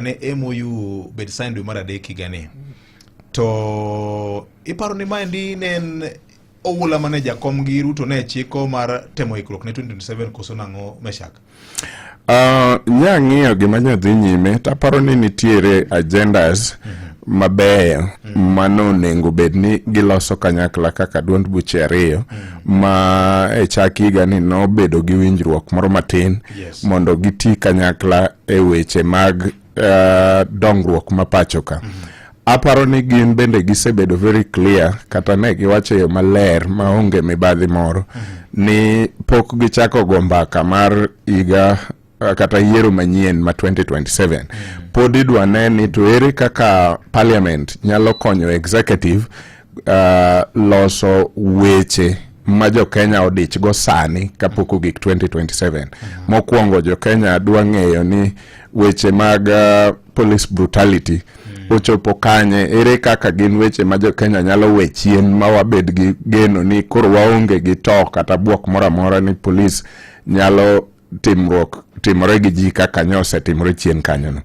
ne MOU bed signed dwe mar adek higani. To iparo ni maendi ne en oula mane jakom gi Ruto ne chiko mar temo ikruok ne 2027 koso nang'o Meshak? Nyang'iyo gima nyadhi nyime, taparo ni nitiere agendas mabeyo mano nengo bed ni giloso kanyakla kaka duond buche ariyo ma e chak higa ni nobedo gi winjruok moro matin mondo giti kanyakla e weche mag dongruok mapachoka. Aparo ni gin bende gisebedo very clear kata ne giwacho yo maler maonge mibadhi moro ni pok gichako go mbaka mar higa kata yiero manyien ma 2027. Pod idwa ni to ere kaka parliament nyalo konyo executive loso weche ma jo Kenya odich go sani kapoko gik 2027. Mokwongo jo Kenya dwa ng'eyo ni weche mag police brutality ochopo kanye, ere kaka gin weche ma jo Kenya nyalo wechien ma wabed gi geno ni koro waonge gi to kata buok mora ni police nyalo timore gi ji kaka nyose timore chien kanyono.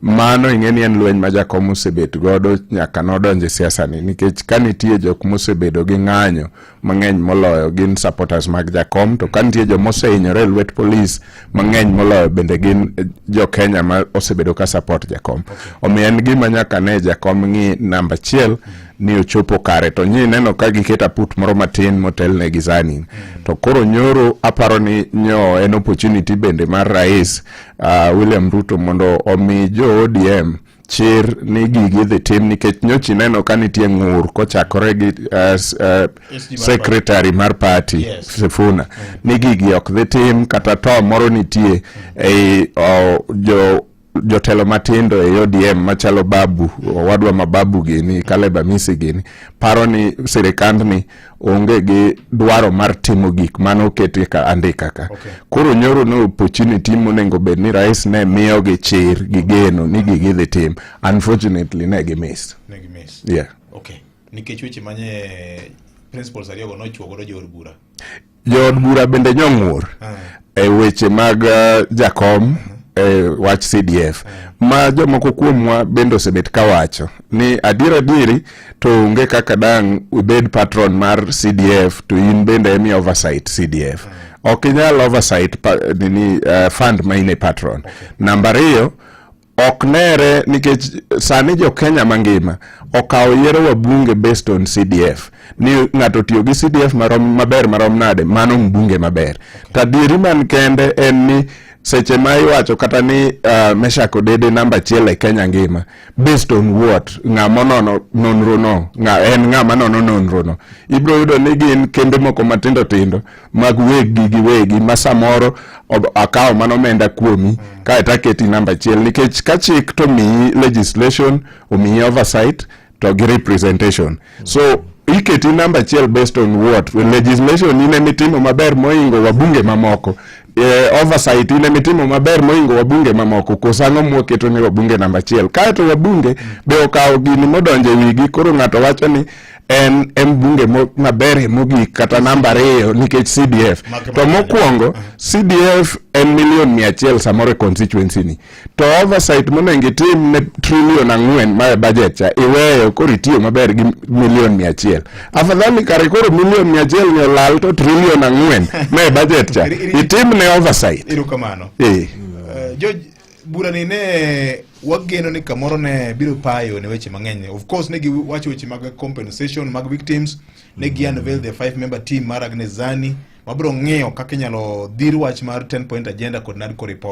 Mano ing'eni en lweny ma jakom osebet godo nyaka nodonje siasa ni, nikech kanitie jok mosebedo gi ng'anyo mang'eny moloyo gin supporters mag jakom, to kanitie jo mosehinyore lwet police mang'eny moloyo bende gin jo Kenya ma osebedo ka support jakom. Omiyo en gima nyaka ne jakom ng'i namba 1 ni ochopo kare, to nyi neno ka giketa put moro matin motel ne gizani. To koro nyoro aparo ni nyo en opportunity bende mar rais William Ruto mondo omi jo ODM chir ni gigi dhi tim, nikech nyochi neno ka nitie ng'ur kochakore gi secretary mar party Sifuna ni gigi ok dhi tim kata to moro nitie ei jotelo matindo e ODM machalo Babu, wadwa mababu gini, Caleb Amisi gini, paro ni sirikand ni onge gi dwaro mar timo gik mano kete ka andika ka. Koro nyoro no opportunity monengo bed ni rais ne miyo gi chir gi geno ni gigi dhi tim. Unfortunately ne gi miss. Yeah. Okay. Nikech weche manye principals ariyo no chuogo jo od bura. Jo od bura bende nyong'ur e weche mag jakom wach CDF ma jomoko kuomwa bendo sebet kawacho ni adiri to unge kaka dang ubed patron mar CDF to in bende emi oversight CDF. Okinyal oversight fund maine patron. Namba 2 oknere nikech sani jo Kenya mangima okawo yiero wabunge based on CDF. Ni ng'ato tiyo gi CDF maber marom nade, mano mbunge maber. Tadiri man kende en ni seche ma iwacho kata ni Meshak Odede namba 1 e Kenya ngima based on what? Ng'ama nonro no, ng'ama nono nonro no. Ibro yudo ni gin kende moko matindo mag wegi ma samoro akawo mano menda kuomi ka etaketi namba 1, nikech ka chik to mi legislation omi oversight to gi representation. So iketi namba 1 based on what? Legislation ine mitimo maber moingo wabunge mamoko. Oversight ine mitimo maber moingo wabunge mamoko. Kosango mwoketo ni wabunge namba 1. Kaeto wabunge be okawo gini modonje wigi, koro ng'ato wacho ni en bunge maber mogik kata namba 2 nikech CDF. To mokwongo CDF en $1,100,000 samore constituency ni. To oversight monengi tim ne $4 trillion ma budget cha iweyo koro itiyo maber gi $1,100,000. Afadhali kare koro $1,100,000 ni olal to $4 trillion ma budget cha itim ne oversight. Iru kamano. George bura ni ne wageno ni kamoro ne biro payo ne weche mang'eny. Of course ne giwacho weche mag compensation mag victims, ne gi unveil the 5-member team mar Agnes Zani mabiro ng'eyo kaka inyalo dhir wach mar 10-point agenda kod NADCO report.